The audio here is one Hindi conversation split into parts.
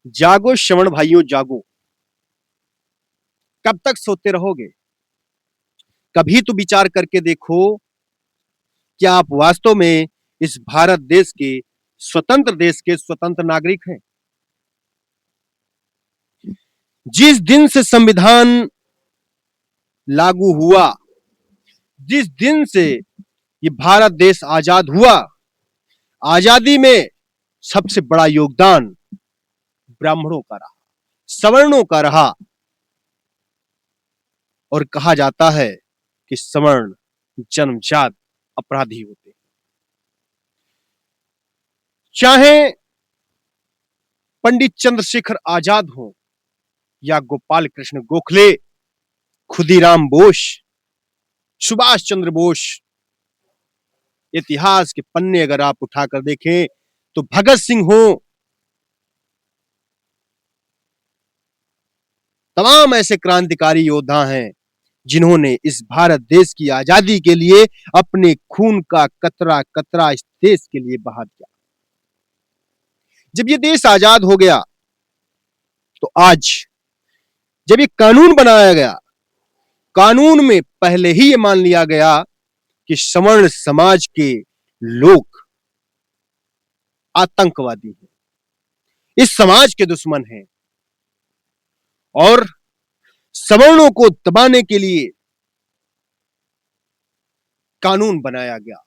जागो श्रवण भाइयों जागो। कब तक सोते रहोगे? कभी तो विचार करके देखो, क्या आप वास्तव में इस भारत देश के स्वतंत्र देश के स्वतंत्र नागरिक हैं? जिस दिन से संविधान लागू हुआ, जिस दिन से ये भारत देश आजाद हुआ, आजादी में सबसे बड़ा योगदान ब्राह्मणों का रहा, सवर्णों का रहा। और कहा जाता है कि सवर्ण जन्मजात अपराधी होते हैं। चाहे पंडित चंद्रशेखर आजाद हो या गोपाल कृष्ण गोखले, खुदीराम बोस, सुभाष चंद्र बोस, इतिहास के पन्ने अगर आप उठाकर देखें तो भगत सिंह हो, तमाम ऐसे क्रांतिकारी योद्धा हैं जिन्होंने इस भारत देश की आजादी के लिए अपने खून का कतरा कतरा इस देश के लिए बहा दिया। जब ये देश आजाद हो गया तो आज जब ये कानून बनाया गया, कानून में पहले ही ये मान लिया गया कि सवर्ण समाज के लोग आतंकवादी हैं, इस समाज के दुश्मन हैं और सवर्णों को दबाने के लिए कानून बनाया गया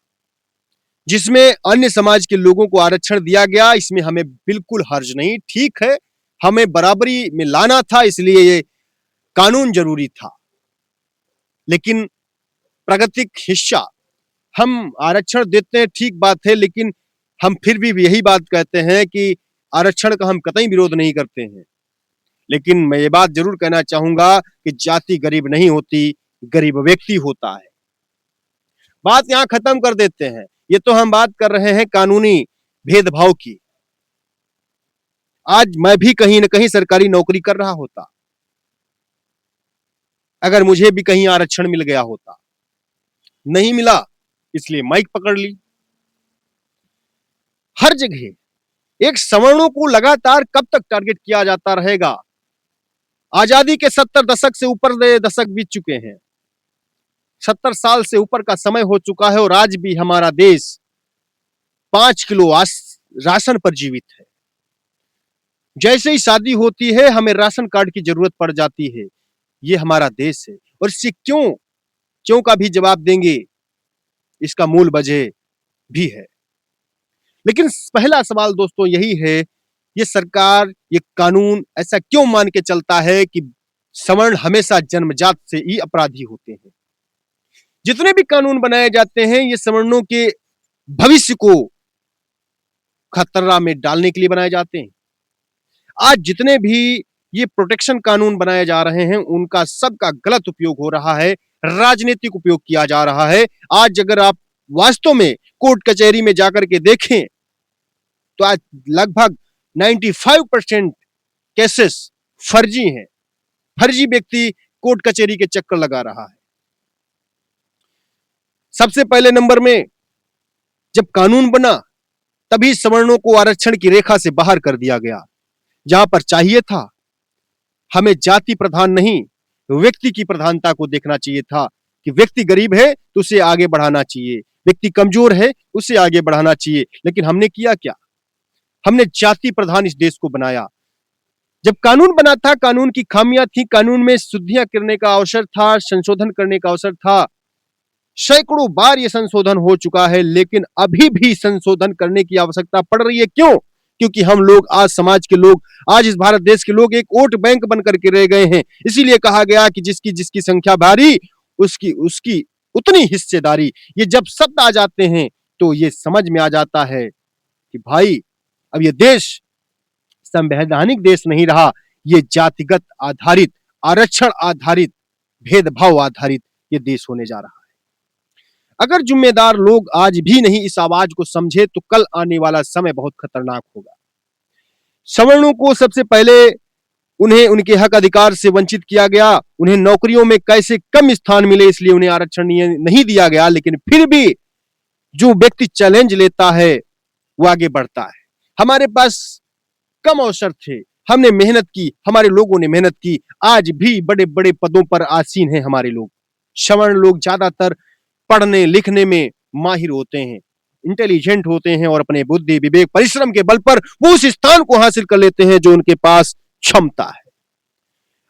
जिसमें अन्य समाज के लोगों को आरक्षण दिया गया। इसमें हमें बिल्कुल हर्ज नहीं, ठीक है, हमें बराबरी में लाना था, इसलिए ये कानून जरूरी था। लेकिन प्राकृतिक हिस्सा हम आरक्षण देते हैं, ठीक बात है, लेकिन हम फिर भी यही बात कहते हैं कि आरक्षण का हम कतई विरोध नहीं करते हैं। लेकिन मैं ये बात जरूर कहना चाहूंगा कि जाति गरीब नहीं होती, गरीब व्यक्ति होता है। बात यहां खत्म कर देते हैं। ये तो हम बात कर रहे हैं कानूनी भेदभाव की। आज मैं भी कहीं ना कहीं सरकारी नौकरी कर रहा होता, अगर मुझे भी कहीं आरक्षण मिल गया होता, नहीं मिला इसलिए माइक पकड़ ली। हर जगह एक सवर्णों को लगातार कब तक टारगेट किया जाता रहेगा? आजादी के 70 दशक से ऊपर दशक बीत चुके हैं, 70 साल से ऊपर का समय हो चुका है और आज भी हमारा देश 5 किलो राशन पर जीवित है। जैसे ही शादी होती है हमें राशन कार्ड की जरूरत पड़ जाती है। ये हमारा देश है और इससे क्यों का भी जवाब देंगे, इसका मूल वजह भी है। लेकिन पहला सवाल दोस्तों यही है, ये सरकार, ये कानून ऐसा क्यों मान के चलता है कि सवर्ण हमेशा जन्मजात से ही अपराधी होते हैं? जितने भी कानून बनाए जाते हैं ये सवर्णों के भविष्य को खतरा में डालने के लिए बनाए जाते हैं। आज जितने भी ये प्रोटेक्शन कानून बनाए जा रहे हैं उनका सबका गलत उपयोग हो रहा है, राजनीतिक उपयोग किया जा रहा है। आज अगर आप वास्तव में कोर्ट कचहरी में जाकर के देखें तो आज लगभग 95% केसेस फर्जी हैं। फर्जी व्यक्ति कोर्ट कचहरी के चक्कर लगा रहा है। सबसे पहले नंबर में जब कानून बना तभी सवर्णों को आरक्षण की रेखा से बाहर कर दिया गया, जहां पर चाहिए था हमें जाति प्रधान नहीं, व्यक्ति की प्रधानता को देखना चाहिए था कि व्यक्ति गरीब है तो उसे आगे बढ़ाना चाहिए, व्यक्ति कमजोर है उसे आगे बढ़ाना चाहिए। लेकिन हमने किया क्या? हमने जाति प्रधान इस देश को बनाया। जब कानून बना था, कानून की खामियां थी, कानून में शुद्धियां करने का अवसर था, संशोधन करने का अवसर था। सैकड़ों बार यह संशोधन हो चुका है, लेकिन अभी भी संशोधन करने की आवश्यकता पड़ रही है। क्यों? क्योंकि हम लोग, आज समाज के लोग, आज इस भारत देश के लोग एक वोट बैंक बनकर के रह गए हैं। इसीलिए कहा गया कि जिसकी जिसकी संख्या भारी उसकी उसकी उतनी हिस्सेदारी। ये जब शब्द आ जाते हैं तो ये समझ में आ जाता है कि भाई अब ये देश संवैधानिक देश नहीं रहा, ये जातिगत आधारित, आरक्षण आधारित, भेदभाव आधारित ये देश होने जा रहा है। अगर जिम्मेदार लोग आज भी नहीं इस आवाज को समझे तो कल आने वाला समय बहुत खतरनाक होगा। सवर्णों को सबसे पहले उन्हें उनके हक अधिकार से वंचित किया गया, उन्हें नौकरियों में कैसे कम स्थान मिले इसलिए उन्हें आरक्षण नहीं दिया गया। लेकिन फिर भी जो व्यक्ति चैलेंज लेता है वो आगे बढ़ता है। हमारे पास कम अवसर थे, हमने मेहनत की, हमारे लोगों ने मेहनत की, आज भी बड़े बड़े पदों पर आसीन हैं हमारे लोग। सवर्ण लोग ज्यादातर पढ़ने लिखने में माहिर होते हैं, इंटेलिजेंट होते हैं और अपने बुद्धि विवेक परिश्रम के बल पर वो उस स्थान को हासिल कर लेते हैं जो उनके पास क्षमता है।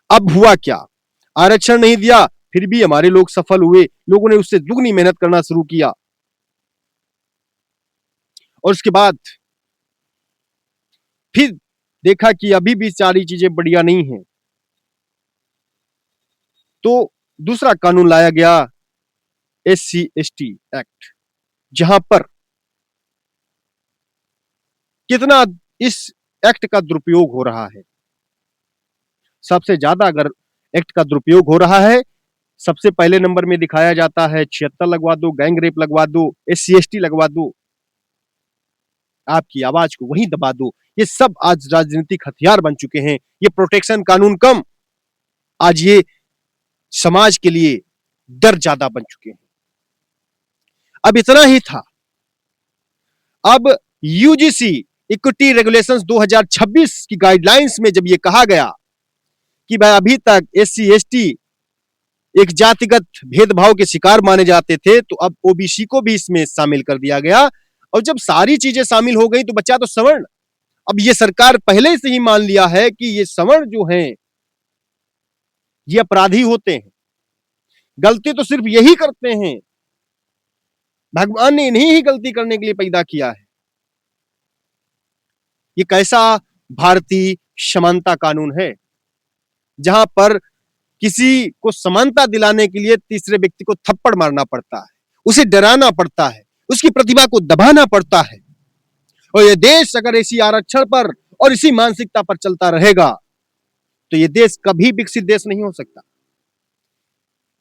अब हुआ क्या, आरक्षण नहीं दिया फिर भी हमारे लोग सफल हुए, लोगों ने उससे दुगनी मेहनत करना शुरू किया और उसके बाद फिर देखा कि अभी भी सारी चीजें बढ़िया नहीं है, तो दूसरा कानून लाया गया, SC/ST एक्ट, जहां पर कितना इस एक्ट का दुरुपयोग हो रहा है। सबसे ज्यादा अगर एक्ट का दुरुपयोग हो रहा है, सबसे पहले नंबर में दिखाया जाता है 76 लगवा दो, गैंग रेप लगवा दो, SC/ST लगवा दो, आपकी आवाज को वहीं दबा दो। ये सब आज राजनीतिक हथियार बन चुके हैं। ये प्रोटेक्शन कानून कम, आज ये समाज के लिए डर ज्यादा बन चुके हैं। अब इतना ही था, अब यूजीसी इक्विटी रेगुलेशंस 2026 की गाइडलाइंस में जब ये कहा गया कि भाई अभी तक SC/ST एक जातिगत भेदभाव के शिकार माने जाते थे, तो अब ओबीसी को भी इसमें शामिल कर दिया गया। और जब सारी चीजें शामिल हो गई तो बच्चा तो सवर्ण। अब ये सरकार पहले से ही मान लिया है कि ये सवर्ण जो हैं ये अपराधी होते हैं, गलती तो सिर्फ यही करते हैं, भगवान ने इन्हीं ही गलती करने के लिए पैदा किया है। ये कैसा भारतीय समानता कानून है, जहां पर किसी को समानता दिलाने के लिए तीसरे व्यक्ति को थप्पड़ मारना पड़ता है, उसे डराना पड़ता है, उसकी प्रतिभा को दबाना पड़ता है। और ये देश अगर इसी आरक्षण पर और इसी मानसिकता पर चलता रहेगा तो ये देश कभी विकसित देश नहीं हो सकता।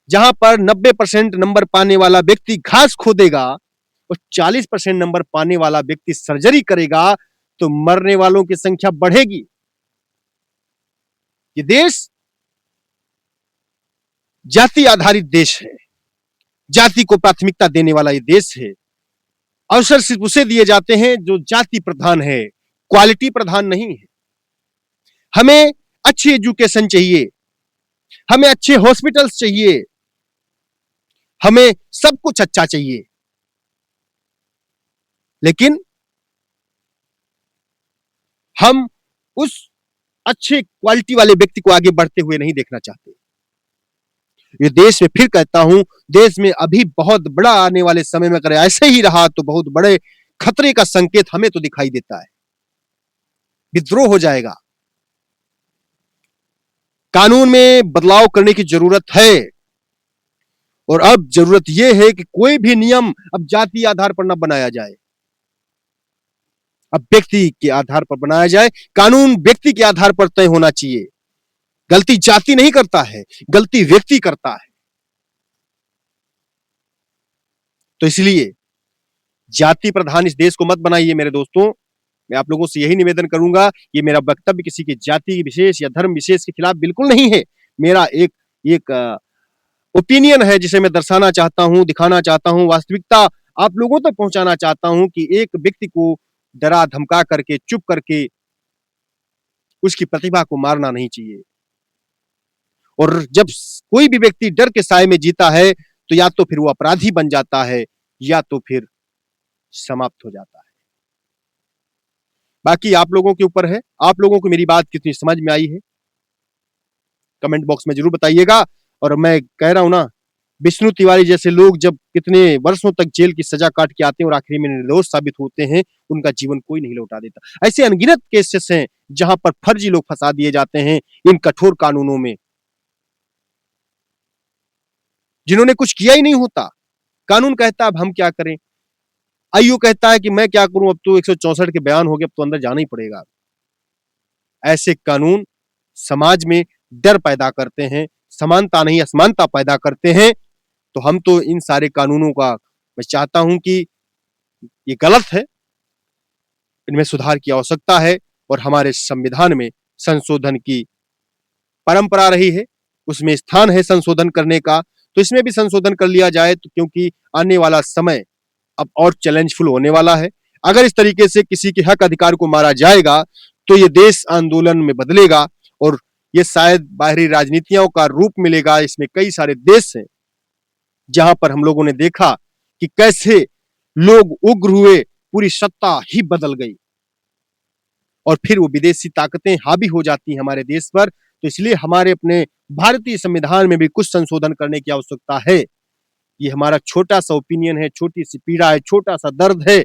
जहां पर 90% नंबर पाने वाला व्यक्ति घास खोदेगा और 40% नंबर पाने वाला व्यक्ति सर्जरी करेगा, तो मरने वालों की संख्या बढ़ेगी। ये देश जाति आधारित देश है, जाति को प्राथमिकता देने वाला ये देश है। अवसर सिर्फ उसे दिए जाते हैं जो जाति प्रधान है, क्वालिटी प्रधान नहीं है। हमें अच्छी एजुकेशन चाहिए, हमें अच्छे हॉस्पिटल्स चाहिए, हमें सब कुछ अच्छा चाहिए, लेकिन हम उस अच्छे क्वालिटी वाले व्यक्ति को आगे बढ़ते हुए नहीं देखना चाहते। ये देश में फिर कहता हूं, देश में अभी बहुत बड़ा आने वाले समय में अगर ऐसे ही रहा तो बहुत बड़े खतरे का संकेत हमें तो दिखाई देता है, विद्रोह हो जाएगा। कानून में बदलाव करने की जरूरत है और अब जरूरत यह है कि कोई भी नियम अब जाति आधार पर न बनाया जाए, अब व्यक्ति के आधार पर बनाया जाए। कानून व्यक्ति के आधार पर तय होना चाहिए। गलती जाति नहीं करता है, गलती व्यक्ति करता है। तो इसलिए जाति प्रधान इस देश को मत बनाइए मेरे दोस्तों। मैं आप लोगों से यही निवेदन करूंगा, ये मेरा वक्तव्य किसी की जाति विशेष या धर्म विशेष के खिलाफ बिल्कुल नहीं है। मेरा एक ओपिनियन है जिसे मैं दर्शाना चाहता हूं, दिखाना चाहता हूं, वास्तविकता आप लोगों तक पहुंचाना चाहता हूं कि एक व्यक्ति को डरा धमका करके, चुप करके उसकी प्रतिभा को मारना नहीं चाहिए। और जब कोई भी व्यक्ति डर के साए में जीता है तो या तो फिर वो अपराधी बन जाता है या तो फिर समाप्त हो जाता है। बाकी आप लोगों के ऊपर है, आप लोगों को मेरी बात कितनी समझ में आई है कमेंट बॉक्स में जरूर बताइएगा। और मैं कह रहा हूं ना, विष्णु तिवारी जैसे लोग जब कितने वर्षों तक जेल की सजा काट के आते हैं और आखिरी में निर्दोष साबित होते हैं, उनका जीवन कोई नहीं लौटा देता। ऐसे अनगिनत केसेस हैं जहां पर फर्जी लोग फंसा दिए जाते हैं इन कठोर कानूनों में, जिन्होंने कुछ किया ही नहीं होता। कानून कहता है अब हम क्या करें, आईयू कहता है कि मैं क्या करूं, अब तो 164 के बयान हो गए, अब तो अंदर जाना ही पड़ेगा। ऐसे कानून समाज में डर पैदा करते हैं, समानता नहीं असमानता पैदा करते हैं। तो हम तो इन सारे कानूनों का मैं चाहता हूं कि ये गलत है, इनमें सुधार की आवश्यकता है और हमारे संविधान में संशोधन की परंपरा रही है, उसमें स्थान है संशोधन करने का, तो इसमें भी संशोधन कर लिया जाए। तो क्योंकि आने वाला समय अब और चैलेंजफुल होने वाला है। अगर इस तरीके से किसी के हक अधिकार को मारा जाएगा तो ये देश आंदोलन में बदलेगा और ये शायद बाहरी राजनीतियों का रूप मिलेगा। इसमें कई सारे देश हैं जहां पर हम लोगों ने देखा कि कैसे लोग उग्र हुए, पूरी सत्ता ही बदल गई और फिर वो विदेशी ताकतें हावी हो जाती हैं हमारे देश पर। तो इसलिए हमारे अपने भारतीय संविधान में भी कुछ संशोधन करने की आवश्यकता है। ये हमारा छोटा सा ओपिनियन है, छोटी सी पीड़ा है, छोटा सा दर्द है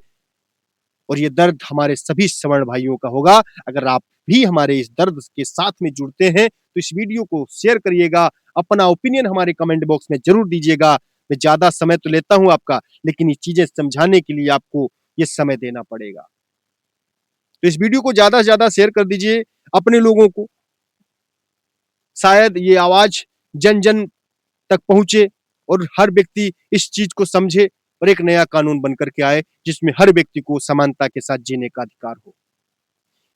और ये दर्द हमारे सभी सवर्ण भाइयों का होगा। अगर आप भी हमारे इस दर्द के साथ में जुड़ते हैं तो इस वीडियो को शेयर करिएगा, अपना ओपिनियन हमारे कमेंट बॉक्स में जरूर दीजिएगा। मैं ज्यादा समय तो लेता हूं आपका, लेकिन ये चीजें समझाने के लिए आपको ये समय देना पड़ेगा। तो इस वीडियो को ज्यादा से ज्यादा शेयर कर दीजिए अपने लोगों को, शायद ये आवाज जन जन तक पहुंचे और हर व्यक्ति इस चीज को समझे और एक नया कानून बनकर के आए जिसमें हर व्यक्ति को समानता के साथ जीने का अधिकार हो,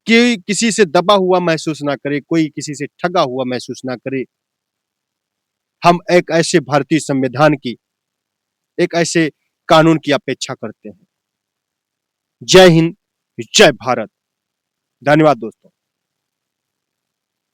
कि किसी से दबा हुआ महसूस ना करे, कोई किसी से ठगा हुआ महसूस ना करे। हम एक ऐसे भारतीय संविधान की, एक ऐसे कानून की अपेक्षा करते हैं। जय हिंद, जय भारत। धन्यवाद दोस्तों।